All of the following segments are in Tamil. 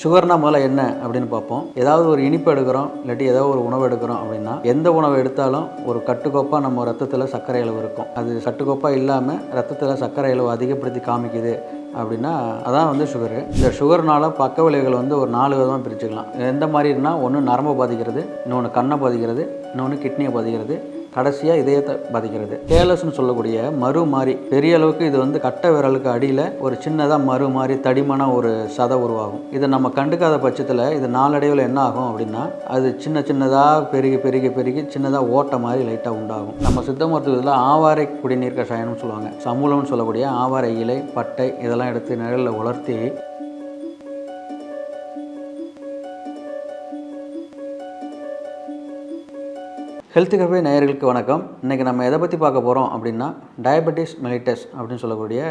சுகர்னா முதல்ல என்ன அப்படின்னு பார்ப்போம். ஏதாவது ஒரு இனிப்பு எடுக்கிறோம், இல்லாட்டி ஏதாவது ஒரு உணவு எடுக்கிறோம் அப்படின்னா, எந்த உணவு எடுத்தாலும் ஒரு கட்டுக்கோப்பாக நம்ம ரத்தத்தில் சர்க்கரை அளவு இருக்கும். அது கட்டுக்கோப்பாக இல்லாமல் ரத்தத்தில் சர்க்கரை அளவு அதிகப்படுத்தி காமிக்குது அப்படின்னா அதான் வந்து சுகரு. இந்த சுகர்னால பக்க விளைவுகள் வந்து ஒரு 4 விதமாக பிரிச்சுக்கலாம். எந்த மாதிரினா, ஒன்று நரம்பை பாதிக்கிறது, இன்னொன்று கண்ணை பாதிக்கிறது, இன்னொன்று கிட்னியை பாதிக்கிறது, கடைசியாக இதயத்தை பாதிக்கிறது. கேலஸ்ன்னு சொல்லக்கூடிய மறு மாதிரி பெரிய அளவுக்கு இது வந்து கட்டை விரலுக்கு அடியில் ஒரு சின்னதாக மறு மாதிரி தடிமான ஒரு சதை உருவாகும். இதை நம்ம கண்டுக்காத பட்சத்தில் இது நாளடைவில் என்ன ஆகும் அப்படின்னா, அது சின்ன சின்னதாக பெருகி பெருகி பெருகி சின்னதாக ஓட்ட மாதிரி லைட்டாக உண்டாகும். நம்ம சித்த மருத்துவத்தில் ஆவாரை குடிநீர் கஷாயம்னு சொல்லுவாங்க. சமூலம்னு சொல்லக்கூடிய ஆவாரை இலை, பட்டை இதெல்லாம் எடுத்து நிழலில் உலர்த்தி ஹெல்த் கஃபே நேயர்களுக்கு வணக்கம். இன்றைக்கி நம்ம எதை பற்றி பார்க்க போகிறோம் அப்படின்னா, டயபெட்டிஸ் மெலிட்டஸ் அப்படின்னு சொல்லக்கூடிய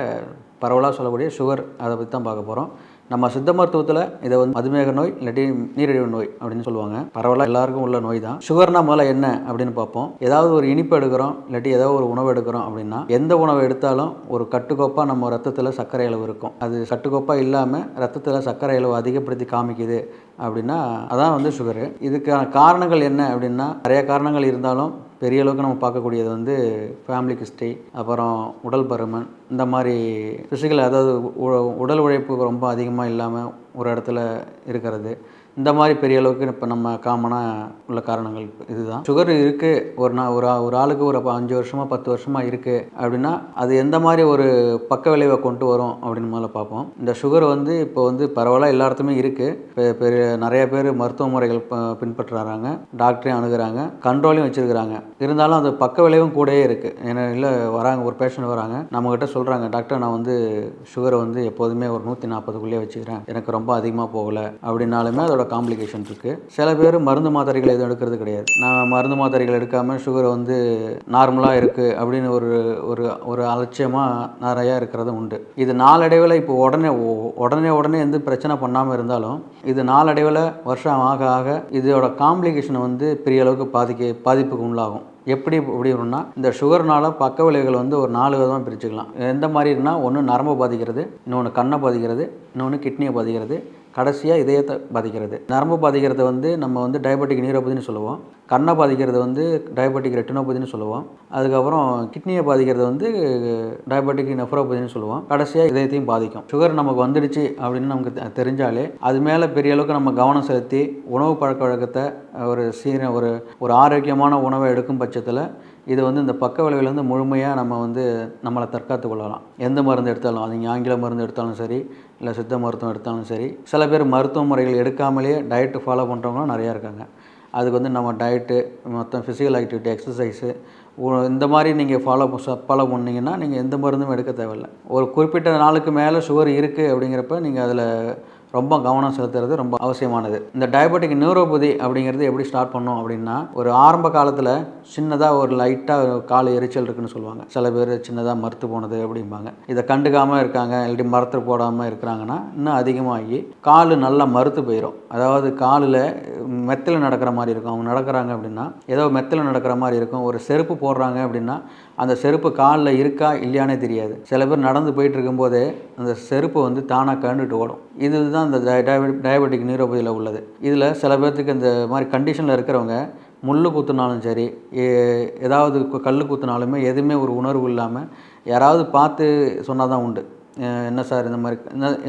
பரவலாக சொல்லக்கூடிய சுகர், அதை பற்றி தான் பார்க்க போகிறோம். நம்ம சித்த மருத்துவத்தில் இதை வந்து மதுமேக நோய் இல்லாட்டி நீரிழிவு நோய் அப்படின்னு சொல்லுவாங்க. பரவலாக எல்லாருக்கும் உள்ள நோய் தான். சுகர்னா முதல்ல என்ன அப்படின்னு பார்ப்போம். ஏதாவது ஒரு இனிப்பு எடுக்கிறோம், இல்லாட்டி ஏதாவது ஒரு உணவு எடுக்கிறோம் அப்படின்னா, எந்த உணவு எடுத்தாலும் ஒரு கட்டுக்கோப்பாக நம்ம ரத்தத்தில் சர்க்கரை அளவு இருக்கும். அது கட்டுக்கோப்பாக இல்லாமல் ரத்தத்தில் சர்க்கரை அளவு அதிகப்படுத்தி காமிக்குது அப்படின்னா அதான் வந்து சுகரு. இதுக்கான காரணங்கள் என்ன அப்படின்னா, நிறைய காரணங்கள் இருந்தாலும் பெரிய அளவுக்கு நம்ம பார்க்கக்கூடியது வந்து ஃபேமிலி ஹிஸ்ட்ரி, அப்புறம் உடல் பருமன், இந்த மாதிரி ஃபிசிக்கல், அதாவது உடல் உழைப்பு ரொம்ப அதிகமாக இல்லாமல் ஒரு இடத்துல இருக்கிறது, இந்த மாதிரி பெரிய அளவுக்கு இப்போ நம்ம காமனாக உள்ள காரணங்கள் இதுதான். சுகர் இருக்குது ஒரு ஆளுக்கு ஒரு 5 வருஷமாக 10 வருஷமாக இருக்குது அப்படின்னா, அது எந்த மாதிரி ஒரு பக்க விளைவை கொண்டு வரும் அப்படின்னு முதல்ல பார்ப்போம். இந்த சுகர் வந்து இப்போ வந்து பரவலாக எல்லா இடத்துலையும் இருக்குது. நிறைய பேர் மருத்துவ முறைகள் பின்பற்றுறாங்க, டாக்டரையும் அணுகிறாங்க, கண்ட்ரோலையும் வச்சுருக்கிறாங்க. இருந்தாலும் அந்த பக்க விளைவும் கூடயே இருக்குது. ஏன்னா இல்லை வராங்க, ஒரு பேஷண்ட் வராங்க, நம்மக்கிட்ட சொல்கிறாங்க, டாக்டர் நான் வந்து சுகரை வந்து எப்போதுமே ஒரு 140க்குள்ளேயே வச்சுக்கிறேன், எனக்கு ரொம்ப அதிகமாக போகலை அப்படின்னாலுமே அதோட காம்ப்ளிகேஷன் இருக்குது. சில பேர் மருந்து மாத்திரைகள் எதுவும் எடுக்கிறது கிடையாது. நான் மருந்து மாத்திரைகள் எடுக்காமல் சுகர் வந்து நார்மலாக இருக்குது அப்படின்னு ஒரு அலட்சியமாக நிறையா இருக்கிறது உண்டு. இது நாளடைவில் இப்போ உடனே எந்த பிரச்சனை பண்ணாமல் இருந்தாலும், இது நாளடைவில் வருஷம் ஆக ஆக இதோட காம்ப்ளிகேஷனை வந்து பெரிய அளவுக்கு பாதிப்புக்கு உள்ளாகும். எப்படி வரும்னா, இந்த சுகர்னால பக்க விளைவுகள் வந்து ஒரு 4 விதமாக பிரிச்சுக்கலாம். எந்த மாதிரினா, ஒன்று நரம்பை பாதிக்கிறது, இன்னொன்று கண்ணை பாதிக்கிறது, இன்னொன்று கிட்னியை பாதிக்கிறது, கடைசியாக இதயத்தை பாதிக்கிறது. நரம்பு பாதிக்கிறது வந்து நம்ம வந்து டயபெட்டிக் நியூரோபதின்னு சொல்லுவோம். கண்ணை பாதிக்கிறது வந்து டயபெட்டிக் ரெட்டினோபதின்னு சொல்லுவோம். அதுக்கப்புறம் கிட்னியை பாதிக்கிறது வந்து டயபெட்டிக் நெஃப்ரோபதின்னு சொல்லுவோம். கடைசியாக இதயத்தையும் பாதிக்கும். சுகர் நமக்கு வந்துடுச்சு அப்படின்னு நமக்கு தெரிஞ்சாலே அது மேலே பெரிய அளவுக்கு நம்ம கவனம் செலுத்தி உணவு பழக்க வழக்கத்தை ஒரு ஆரோக்கியமான உணவை எடுக்கும் பட்சத்தில் இது வந்து இந்த பக்க விளைவுலேருந்து முழுமையாக நம்ம வந்து நம்மளை தற்காத்து கொள்ளலாம். எந்த மருந்து எடுத்தாலும், அது ஆங்கில மருந்து எடுத்தாலும் சரி, இல்லை சித்த மருத்துவம் எடுத்தாலும் சரி. சில பேர் மருத்துவ முறைகள் எடுக்காமலேயே டயட்டு ஃபாலோ பண்ணுறவங்களும் நிறையா இருக்காங்க. அதுக்கு வந்து நம்ம டயட்டு, மொத்தம் ஃபிசிக்கல் ஆக்டிவிட்டி, எக்ஸசைஸு, இந்த மாதிரி நீங்கள் ஃபாலோ பண்ணிங்கன்னா நீங்கள் எந்த மருந்தும் எடுக்க தேவையில்லை. ஒரு குறிப்பிட்ட நாளுக்கு மேலே சுகர் இருக்குது அப்படிங்கிறப்ப நீங்கள் அதில் ரொம்ப கவனம் செலுத்துறது ரொம்ப அவசியமானது. இந்த டயபெட்டிக் நியூரோபதி அப்படிங்கிறது எப்படி ஸ்டார்ட் பண்ணோம் அப்படின்னா, ஒரு ஆரம்ப காலத்தில் சின்னதாக ஒரு லைட்டாக கால் எரிச்சல் இருக்குன்னு சொல்லுவாங்க. சில பேர் சின்னதாக மரத்து போனது அப்படிம்பாங்க. இதை கண்டுக்காமல் இருக்காங்க, இல்லாட்டி மரத்து போடாமல் இருக்கிறாங்கன்னா இன்னும் அதிகமாகி கால் நல்லா மறுத்து போயிடும். அதாவது காலில் மெத்தில் நடக்கிற மாதிரி இருக்கும். அவங்க நடக்கிறாங்க அப்படின்னா ஏதோ மெத்தில் நடக்கிற மாதிரி இருக்கும். ஒரு செருப்பு போடுறாங்க அப்படின்னா அந்த செருப்பு காலில் இருக்கா இல்லையானே தெரியாது. சில பேர் நடந்து போயிட்டு இருக்கும்போதே அந்த செருப்பு வந்து தானாக கண்டுட்டு ஓடும். இதுதான் இந்த டயபெட்டிக் நியூரோபதியில் உள்ளது. இதில் சில பேர்த்துக்கு இந்த மாதிரி கண்டிஷனில் இருக்கிறவங்க முள் குத்துனாலும் சரி, ஏதாவது கல் குத்துனாலுமே எதுவுமே ஒரு உணர்வு இல்லாமல் யாராவது பார்த்து சொன்னால் தான் உண்டு. என்ன சார் இந்த மாதிரி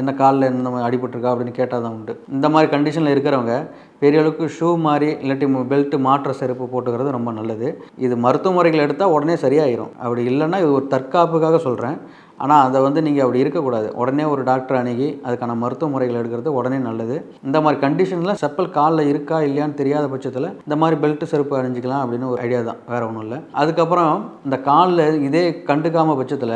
என்ன காலில் என்ன மாதிரி அடிபட்டிருக்கா அப்படின்னு கேட்டால் தான் உண்டு. இந்த மாதிரி கண்டிஷனில் இருக்கிறவங்க பெரிய அளவுக்கு ஷூ மாதிரி இல்லாட்டி பெல்ட்டு மாற்ற செருப்பு போட்டுக்கிறது ரொம்ப நல்லது. இது மருத்துவ முறைகள் எடுத்தால் உடனே சரியாயிரும். அப்படி இல்லைன்னா இது ஒரு தற்காப்புக்காக சொல்கிறேன். ஆனால் அதை வந்து நீங்கள் அப்படி இருக்கக்கூடாது. உடனே ஒரு டாக்டர் அணுகி அதுக்கான மருத்துவ முறைகள் எடுக்கிறது உடனே நல்லது. இந்த மாதிரி கண்டிஷனில் செப்பல் காலில் இருக்கா இல்லையான்னு தெரியாத பட்சத்தில் இந்த மாதிரி பெல்ட்டு செருப்பு அணிஞ்சிக்கலாம் அப்படின்னு ஒரு ஐடியா தான், வேறு ஒன்றும் இல்லை. அதுக்கப்புறம் இந்த காலில் இதே கண்டுக்காமல் பட்சத்தில்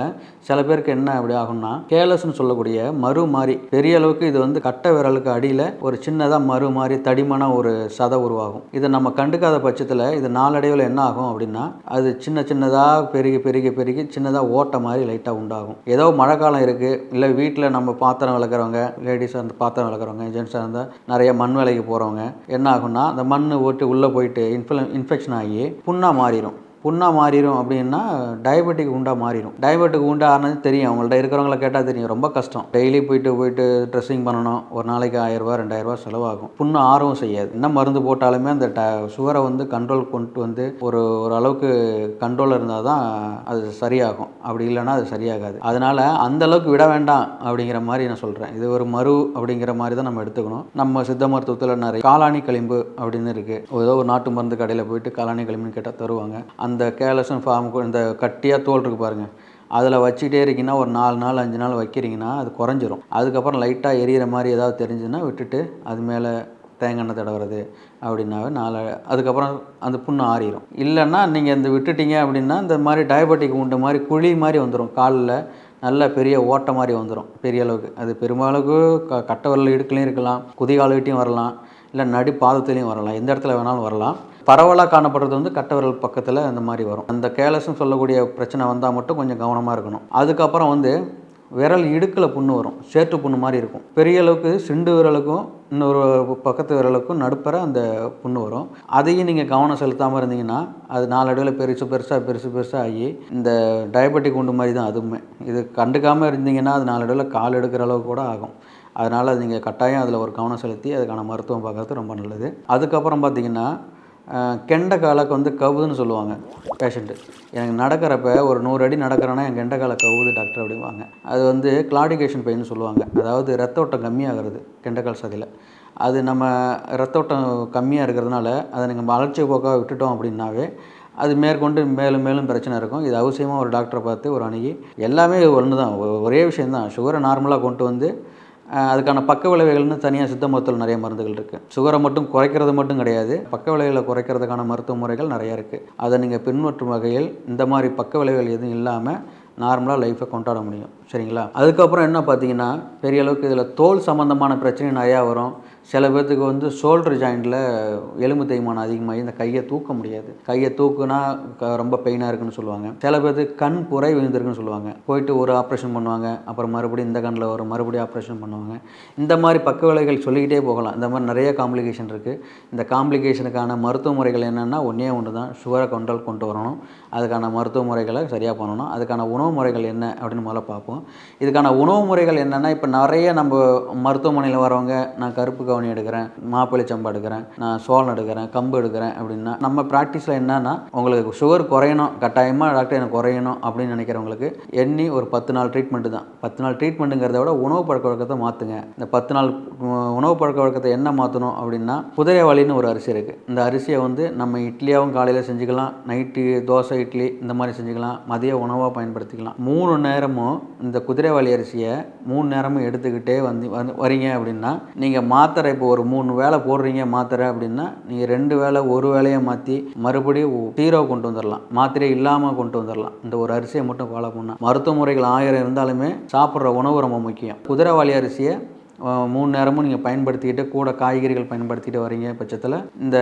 சில பேருக்கு என்ன அப்படி ஆகும்னா, கேலஸ்ன்னு சொல்லக்கூடிய மறு மாதிரி பெரிய அளவுக்கு இது வந்து கட்டை விரலுக்கு அடியில் ஒரு சின்னதாக மறு மாதிரி தடிமான ஒரு சதை உருவாகும். இதை நம்ம கண்டுக்காத பட்சத்தில் இது நாளடைவில் என்ன ஆகும் அப்படின்னா, அது சின்னதாக பெருகி பெருகி பெருகி சின்னதாக ஓட்ட மாதிரி லைட்டாக உண்டாகும். ஏதோ மழை காலம் இருக்குது, இல்லை வீட்டில் நம்ம பாத்திரம் விளக்குறவங்க, லேடிஸாக இருந்து பாத்திரம் விளக்குறவங்க, ஜென்ஸாக இருந்தால் நிறைய மண் வேலைக்கு போகிறவங்க என்ன ஆகும்னா, அந்த மண் ஓட்டு உள்ளே போயிட்டு இன்ஃபெக்ஷன் ஆகி புண்ணாக மாறிடும். புண்ணாக மாறிடும் அப்படின்னா டயபெட்டிக் உண்டாக மாறிடும். டயபெட்டிக் உண்டா ஆனது தெரியும், அவங்கள்ட்ட இருக்கிறவங்கள கேட்டால் தெரியும். ரொம்ப கஷ்டம். டெய்லி போயிட்டு ட்ரெஸ்ஸிங் பண்ணணும். ஒரு நாளைக்கு 1000 2000 செலவாகும். புண்ணு ஆறவும் செய்யாது. என்ன மருந்து போட்டாலுமே அந்த சுகரை வந்து கண்ட்ரோல் கொண்டு வந்து ஒரு அளவுக்கு கண்ட்ரோலில் இருந்தால் தான் அது சரியாகும். அப்படி இல்லைன்னா அது சரியாகாது. அதனால் அந்த அளவுக்கு விட வேண்டாம் அப்படிங்கிற மாதிரி நான் சொல்கிறேன். இது ஒரு மரு அப்படிங்கிற மாதிரி தான் நம்ம எடுத்துக்கணும். நம்ம சித்த மருத்துவத்தில் நிறைய காளானி களிம்பு அப்படின்னு இருக்குது. ஏதோ ஒரு நாட்டு மருந்து கடையில் போயிட்டு காளானி களிம்புன்னு கேட்டால் தருவாங்க. அந்த கேலசன் ஃபார்முக்கு இந்த கட்டியாக தோல் இருக்குது பாருங்கள், அதில் வச்சுக்கிட்டே இருக்கீங்கன்னா ஒரு 4 நாள் 5 நாள் வைக்கிறீங்கன்னா அது குறைஞ்சிரும். அதுக்கப்புறம் லைட்டாக எரியிற மாதிரி ஏதாவது தெரிஞ்சுன்னா விட்டுட்டு அது மேலே தேங்காய் எண்ணெய் தடவுறது அப்படின்னாவே அதுக்கப்புறம் அந்த புண்ணு ஆறிடும். இல்லைன்னா நீங்கள் இந்த விட்டுட்டீங்க அப்படின்னா இந்த மாதிரி டயபெட்டிக் உண்டு மாதிரி குழி மாதிரி வந்துடும். காலில் நல்ல பெரிய ஓட்டை மாதிரி வந்துடும் பெரிய அளவுக்கு. அது பெரும்பாலுக்கு கட்டை விரல் இடுக்குலையும் இருக்கலாம், குதிகாலுக்கிட்டையும் வரலாம், இல்லை நடு பாதத்துலேயும் வரலாம், எந்த இடத்துல வேணாலும் வரலாம். பரவலாக காணப்படுறது வந்து கட்டை விரல் பக்கத்தில் அந்த மாதிரி வரும். அந்த கேலஸ்ன்னு சொல்லக்கூடிய பிரச்சனை வந்தால் மட்டும் கொஞ்சம் கவனமாக இருக்கணும். அதுக்கப்புறம் வந்து விரல் இடுக்கில் புண்ணு வரும், சேற்று புண்ணு மாதிரி இருக்கும். பெரிய அளவுக்கு சிண்டு விரலுக்கும் இன்னொரு பக்கத்து விரலுக்கும் நடுப்பற அந்த புண்ணு வரும். அதையும் நீங்கள் கவனம் செலுத்தாமல் இருந்தீங்கன்னா அது நாளடைவில் பெருசாக ஆகி இந்த டயபெட்டிக் உண்டு மாதிரி தான் அதுவுமே. இது கண்டுக்காமல் இருந்தீங்கன்னா அது நாளடைவில் கால் எடுக்கிற அளவுக்கு கூட ஆகும். அதனால் அது நீங்கள் கட்டாயம் அதில் ஒரு கவனம் செலுத்தி அதுக்கான மருத்துவம் பார்க்குறது ரொம்ப நல்லது. அதுக்கப்புறம் பார்த்திங்கன்னா கெண்டை காலுக்கு வந்து கவுதுன்னு சொல்லுவாங்க பேஷண்ட்டு. எனக்கு நடக்கிறப்ப ஒரு 100 அடி நடக்கிறேன்னா என் கெண்டை காலை கவுது டாக்டர் அப்படிம்பாங்க. அது வந்து கிளாடிகேஷன் பெயின்னு சொல்லுவாங்க. அதாவது ரத்த ஓட்டம் கம்மியாகிறது கெண்டைக்கால் சதையில். அது நம்ம ரத்த ஓட்டம் கம்மியாக இருக்கிறதுனால அதை நீங்கள் அலட்சிய போக்காக விட்டுட்டோம் அப்படின்னாவே அது மேற்கொண்டு மேலும் மேலும் பிரச்சனை இருக்கும். இது அவசியமாக ஒரு டாக்டரை பார்த்து ஒரு அணுகி, எல்லாமே ஒன்று தான், ஒரே விஷயந்தான். சுகரை நார்மலாக கொண்டு வந்து அதுக்கான பக்க விளைவுகள்னு தனியாக சித்த மருத்துவத்தில் நிறைய மருந்துகள் இருக்குது. சுகரை மட்டும் குறைக்கிறது மட்டும் கிடையாது, பக்க விளைவுகளை குறைக்கிறதுக்கான மருத்துவ முறைகள் நிறையா இருக்குது. அதை நீங்கள் பின்பற்றும் வகையில் இந்த மாதிரி பக்க விளைவுகள் எதுவும் இல்லாமல் நார்மலாக லைஃப்பை கொண்டாட முடியும். சரிங்களா? அதுக்கப்புறம் என்ன பார்த்தீங்கன்னா, பெரிய அளவுக்கு இதில் தோல் சம்மந்தமான பிரச்சனை நிறையா வரும். சில பேர்த்துக்கு வந்து ஷோல்டர் ஜாயிண்டில் எலும்பு தேய்மானம் அதிகமாகி இந்த கையை தூக்க முடியாது. கையை தூக்குனா ரொம்ப பெயினாக இருக்குன்னு சொல்லுவாங்க. சில பேர்த்துக்கு கண் புரை விழுந்திருக்குன்னு சொல்லுவாங்க. போயிட்டு ஒரு ஆப்ரேஷன் பண்ணுவாங்க, அப்புறம் மறுபடியும் இந்த கண்ணில் வரும், மறுபடியும் ஆப்ரேஷன் பண்ணுவாங்க. இந்த மாதிரி பக்க விளைவுகள் சொல்லிக்கிட்டே போகலாம். இந்த மாதிரி நிறைய காம்ப்ளிகேஷன் இருக்குது. இந்த காம்ப்ளிகேஷனுக்கான மருத்துவ முறைகள் என்னென்னா ஒன்றே ஒன்று தான், சுகரை கண்ட்ரோல் கொண்டு வரணும். அதுக்கான மருத்துவ முறைகளை சரியாக பண்ணணும். அதுக்கான உணவு முறைகள் என்ன அப்படின்னு முதல்ல பார்ப்போம். இதுக்கான உணவு முறைகள் என்னென்னா, இப்போ நிறைய நம்ம மருத்துவமனையில் வரவங்க நான் கருப்பு கவனி எடுக்கிறேன், மாப்பிள்ளை சம்பா எடுக்கிறேன், நான் சோளம் எடுக்கிறேன், கம்பு எடுக்கிறேன் அப்படின்னா, நம்ம ப்ராக்டிஸில் என்னென்னா உங்களுக்கு சுகர் குறையணும், கட்டாயமாக டாக்டர் எனக்கு குறையணும் அப்படின்னு நினைக்கிறவங்களுக்கு எண்ணி ஒரு 10 நாள் ட்ரீட்மெண்ட்டு தான். 10 நாள் ட்ரீட்மெண்ட்டுங்கிறத விட உணவு பழக்க வழக்கத்தை மாற்றுங்க. இந்த 10 நாள் உணவு பழக்க வழக்கத்தை என்ன மாற்றணும் அப்படின்னா, குதிரைவாளின்னு ஒரு அரிசி இருக்குது. இந்த அரிசியை வந்து நம்ம இட்லியாகவும் காலையில் செஞ்சுக்கலாம், நைட்டு தோசை இட்லி இந்த மாதிரி செஞ்சுக்கலாம், மதிய உணவாக பயன்படுத்திக்கலாம். 3 நேரமும் இந்த குதிரைவாளி அரிசியை 3 நேரமும் எடுத்துக்கிட்டே வரீங்க அப்படின்னா, நீங்கள் மாத்திரை இப்போ ஒரு 3 வேளை போடுறீங்க மாத்திரை அப்படின்னா, நீங்கள் 2 வேளை 1 வேளையை மாற்றி மறுபடியும் 0 கொண்டு வந்துடலாம், மாத்திரை இல்லாமல் கொண்டு வந்துடலாம். இந்த ஒரு அரிசியை மட்டும் ஃபாலோ பண்ணால். மருத்துவ முறைகள் 1000 இருந்தாலுமே சாப்பிட்ற உணவு ரொம்ப முக்கியம். குதிரைவாளி அரிசியை 3 நேரமும் நீங்கள் பயன்படுத்திக்கிட்டு கூட காய்கறிகள் பயன்படுத்திட்டு வரீங்க பட்சத்தில் இந்த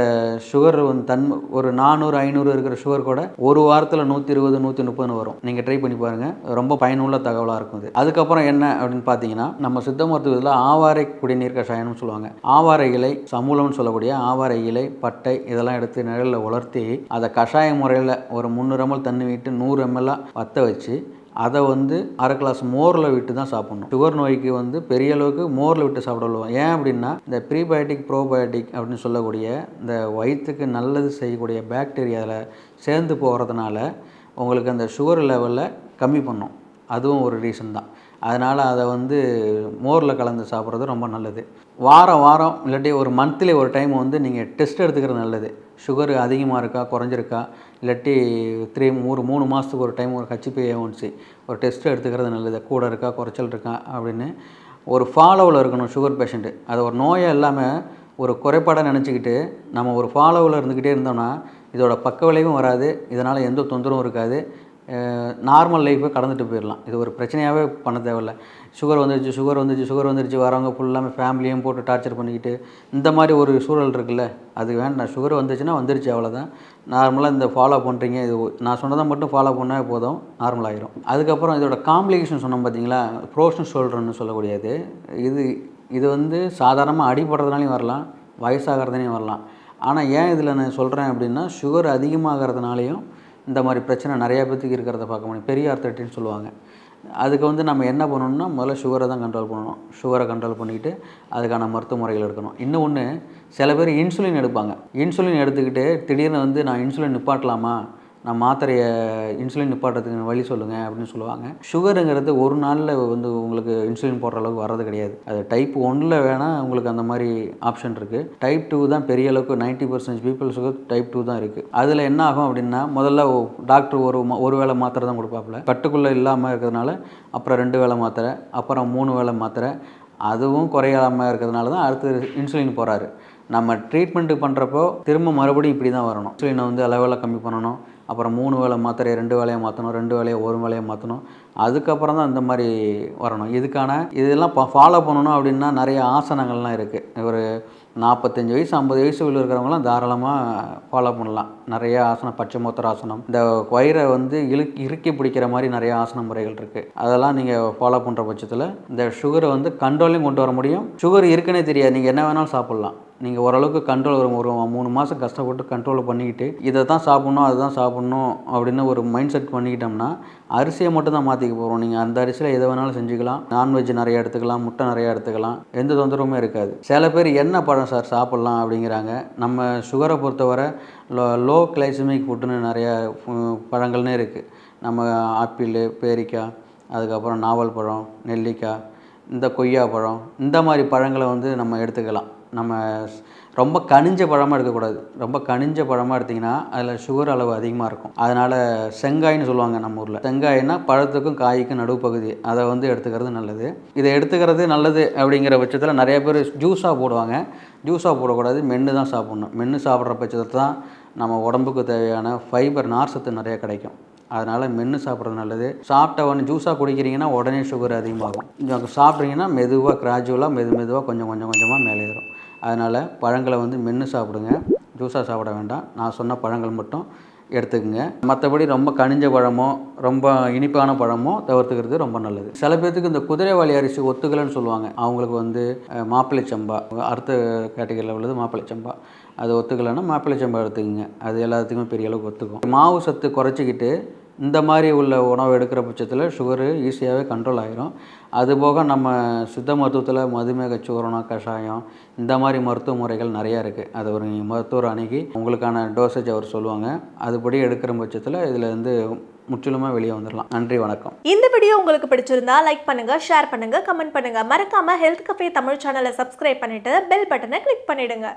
சுகர் வந்து ஒரு 400 500 இருக்கிற சுகர் கூட ஒரு வாரத்தில் 120 130 வரும். நீங்கள் ட்ரை பண்ணி பாருங்கள், ரொம்ப பயனுள்ள தகவலாக இருக்கும் இது. அதுக்கப்புறம் என்ன அப்படின்னு பார்த்தீங்கன்னா, நம்ம சித்த மருத்துவத்தில் ஆவாரை குடிநீர் கஷாயம்னு சொல்லுவாங்க. ஆவாரை இலை, சமூலம்னு சொல்லக்கூடிய ஆவாரை இலை, பட்டை இதெல்லாம் எடுத்து நிழலில் உலர்த்தி அதை கஷாய முறையில் ஒரு 300 ml தண்ணி விட்டு 100 ml வற்ற வச்சு அதை வந்து அரை கிளாஸ் மோரில் விட்டு தான் சாப்பிட்ணும். சுகர் நோய்க்கு வந்து பெரிய அளவுக்கு மோரில் விட்டு சாப்பிடலாம். ஏன் அப்படின்னா, இந்த ப்ரீபயோட்டிக் ப்ரோபயோட்டிக் அப்படின்னு சொல்லக்கூடிய இந்த வயிற்றுக்கு நல்லது செய்யக்கூடிய பாக்டீரியாவில் சேர்ந்து போகிறதுனால உங்களுக்கு அந்த சுகர் லெவலில் கம்மி பண்ணும். அதுவும் ஒரு ரீசன் தான். அதனால் அதை வந்து மோரில் கலந்து சாப்பிட்றது ரொம்ப நல்லது. வாரம் இல்லாட்டி ஒரு மந்த்லி ஒரு டைம் வந்து நீங்கள் டெஸ்ட் எடுத்துக்கிறது நல்லது. சுகர் அதிகமாக இருக்கா குறைஞ்சிருக்கா, இல்லாட்டி 3 மாதத்துக்கு ஒரு டைம் ஒரு HbA1c ஒரு டெஸ்ட்டு எடுத்துக்கிறது நல்லது. கூட இருக்கா குறைச்சல் இருக்கா அப்படின்னு ஒரு ஃபாலோவில் இருக்கணும் சுகர் பேஷண்ட்டு. அதை ஒரு நோயை இல்லாமல் ஒரு குறைபாடாக நினச்சிக்கிட்டு நம்ம ஒரு ஃபாலோவில் இருந்துக்கிட்டே இருந்தோம்னா இதோட பக்க விளைவும் வராது, இதனால் எந்த தொந்தரவும் இருக்காது, நார்மல் லைஃப்பை கடந்துட்டு போயிடலாம். இது ஒரு பிரச்சனையாகவே பண்ண தேவையில்லை. சுகர் வந்துருச்சு வரவங்க ஃபுல்லாமே ஃபேமிலியும் போட்டு டார்ச்சர் பண்ணிக்கிட்டு இந்த மாதிரி ஒரு சூழல் இருக்குல்ல, அது வேண்டாம். சுகர் வந்துச்சுன்னா வந்துருச்சு, அவ்வளோதான். நார்மலாக இந்த ஃபாலோ பண்ணுறீங்க, இது நான் சொன்னதை மட்டும் ஃபாலோ பண்ணால் போதும், நார்மல் ஆகிரும். அதுக்கப்புறம் இதோட காம்ப்ளிகேஷன் சொன்னோம் பார்த்தீங்களா, ஃப்ரோசன் ஷோல்டர்னு சொல்லக்கூடியது. இது வந்து சாதாரணமாக அடிபடுறதுனாலையும் வரலாம், வயசாகிறதுனாலையும் வரலாம். ஆனால் ஏன் இதில் நான் சொல்கிறேன் அப்படின்னா, சுகர் அதிகமாகிறதுனாலையும் இந்த மாதிரி பிரச்சனை நிறையா பேத்துக்கு இருக்கிறத பார்க்க முடியும். பெரிய ஆர்த்தரைட்டின்னு சொல்லுவாங்க. அதுக்கு வந்து நம்ம என்ன பண்ணணும்னா, முதல்ல சுகரை தான் கண்ட்ரோல் பண்ணணும். சுகரை கண்ட்ரோல் பண்ணிக்கிட்டு அதுக்கான மருத்துவ முறைகள் எடுக்கணும். இன்னொன்று, சில பேர் இன்சுலின் எடுப்பாங்க. இன்சுலின் எடுத்துக்கிட்டு திடீர்னு வந்து நான் இன்சுலின் நிப்பாட்டலாமா, நான் மாத்திரையை இன்சுலின் நிப்பாட்டுறதுக்கு வழி சொல்லுங்கள் அப்படின்னு சொல்லுவாங்க. சுகருங்கிறது ஒரு நாளில் வந்து உங்களுக்கு இன்சுலின் போடுற அளவுக்கு வர்றது கிடையாது. அது டைப் 1ல் வேணால் உங்களுக்கு அந்த மாதிரி ஆப்ஷன் இருக்குது. டைப் 2 தான் பெரிய அளவுக்கு 90% பீப்புள் சுகர் டைப் 2 தான் இருக்குது. அதில் என்ன ஆகும் அப்படின்னா, முதல்ல டாக்டர் ஒரு வேளை மாத்திரை தான் கொடுப்பாப்புல. கட்டுக்குள்ளே இல்லாமல் இருக்கிறதுனால அப்புறம் 2 வேளை மாத்திரை, அப்புறம் 3 வேளை மாத்திரை, அதுவும் குறையாமல் இருக்கிறதுனால தான் அடுத்து இன்சுலின் போகிறாரு. நம்ம ட்ரீட்மெண்ட்டு பண்ணுறப்போ திரும்ப மறுபடியும் இப்படி தான் வரணும். இன்சுலினை வந்து அளவில் கம்மி பண்ணணும். அப்புறம் 3 வேளை மாத்திரையை 2 வேளையாக மாற்றணும், 2 வேளையை 1 வேளையாக மாற்றணும். அதுக்கப்புறம் தான் இந்த மாதிரி வரணும். இதெல்லாம் ஃபாலோ பண்ணணும் அப்படின்னா நிறைய ஆசனங்கள்லாம் இருக்குது. ஒரு 45 வயசு 50 வயசு உள்ள இருக்கிறவங்களாம் தாராளமாக ஃபாலோ பண்ணலாம். நிறைய ஆசனம், பச்சைமோத்திராசனம், இந்த வயிறை வந்து இறுக்கி பிடிக்கிற மாதிரி நிறைய ஆசன முறைகள் இருக்குது. அதெல்லாம் நீங்கள் ஃபாலோ பண்ணுற பட்சத்தில் இந்த சுகரை வந்து கண்ட்ரோலையும் கொண்டு வர முடியும். சுகர் இருக்குன்னே தெரியாது, நீங்கள் என்ன வேணாலும் சாப்பிட்லாம். நீங்கள் ஓரளவுக்கு கண்ட்ரோல் ஒரு 3 மாதம் கஷ்டப்பட்டு கண்ட்ரோல் பண்ணிக்கிட்டு இதை தான் சாப்பிட்ணும் அதுதான் சாப்பிட்ணும் அப்படின்னு ஒரு மைண்ட் செட் பண்ணிக்கிட்டோம்னா, அரிசியை மட்டும் தான் மாற்றிக்க போகிறோம். நீங்கள் அந்த அரிசியில் எதை வேணாலும் செஞ்சுக்கலாம். நான்வெஜ் நிறையா எடுத்துக்கலாம், முட்டை நிறையா எடுத்துக்கலாம், எந்த தொந்தரவுமே இருக்காது. சில பேர் என்ன பழம் சார் சாப்பிட்லாம் அப்படிங்கிறாங்க. நம்ம சுகரை பொறுத்தவரை லோ கிளைசமிக் ஃபுட்டுன்னு நிறையா பழங்கள்னே இருக்குது. நம்ம ஆப்பிள், பேரிக்காய், அதுக்கப்புறம் நாவல் பழம், நெல்லிக்காய், இந்த கொய்யாப்பழம், இந்த மாதிரி பழங்களை வந்து நம்ம எடுத்துக்கலாம். நம்ம ரொம்ப கனிஞ்ச பழமாக எடுக்கக்கூடாது. ரொம்ப கனிஞ்ச பழமாக எடுத்திங்கன்னா அதில் சுகர் அளவு அதிகமாக இருக்கும். அதனால் செங்காய்னு சொல்லுவாங்க நம்ம ஊரில். செங்காய்னா பழத்துக்கும் காய்க்கும் நடுப்பகுதி, அதை வந்து எடுத்துக்கிறது நல்லது. இதை எடுத்துக்கிறது நல்லது அப்படிங்கிற பட்சத்தில் நிறைய பேர் ஜூஸாக போடுவாங்க. ஜூஸாக போடக்கூடாது, மென்று தான் சாப்பிட்ணும். மென்று சாப்பிட்ற பட்சத்தில் தான் நம்ம உடம்புக்கு தேவையான ஃபைபர், நார் சத்து நிறைய கிடைக்கும். அதனால் மென்று சாப்பிட்றது நல்லது. சாப்பிட்ட ஜூஸாக குடிக்கிறீங்கன்னா உடனே சுகர் அதிகமாகும். சாப்பிட்றீங்கன்னா மெதுவாக கிராஜுவலாக மெதுவாக கொஞ்சம் கொஞ்சமாக மேலே ஏறும். அதனால் பழங்களை வந்து மென்று சாப்பிடுங்க, ஜூஸாக சாப்பிட வேண்டாம். நான் சொன்ன பழங்கள் மட்டும் எடுத்துக்கங்க. மற்றபடி ரொம்ப கனிஞ்ச பழமோ ரொம்ப இனிப்பான பழமோ தவிர்த்துக்கிறது ரொம்ப நல்லது. சில பேர்த்துக்கு இந்த குதிரைவாலி அரிசி ஒத்துக்கலைன்னு சொல்லுவாங்க. அவங்களுக்கு வந்து மாப்பிள்ளை சம்பா, அடுத்த கேட்டகரியில் உள்ளது மாப்பிள்ளை சம்பா, அது ஒத்துக்கலைன்னா மாப்பிள்ளை சம்பா எடுத்துக்கங்க. அது எல்லாத்துக்குமே பெரிய அளவுக்கு ஒத்துக்கும். மாவு சத்து குறைச்சிக்கிட்டு இந்த மாதிரி உள்ள உணவு எடுக்கிற பட்சத்தில் சுகரு ஈஸியாகவே கண்ட்ரோல் ஆகிரும். அதுபோக நம்ம சித்த மருத்துவத்தில் மதுமேக சூரணம், கஷாயம், இந்த மாதிரி மருத்துவ முறைகள் நிறையா இருக்குது. அது ஒரு மருத்துவர் அணுகி உங்களுக்கான டோசேஜ் அவர் சொல்லுவாங்க. அதுபடி எடுக்கிற பட்சத்தில் இதில் வந்து முற்றிலுமாக வெளியே வந்துடலாம். நன்றி, வணக்கம். இந்த வீடியோ உங்களுக்கு பிடிச்சிருந்தா லைக் பண்ணுங்க, ஷேர் பண்ணுங்க, கமெண்ட் பண்ணுங்க. மறக்காம ஹெல்த் கஃபே தமிழ் சேனலை சப்ஸ்கிரைப் பண்ணிட்டு பெல் பட்டனை கிளிக் பண்ணிடுங்க.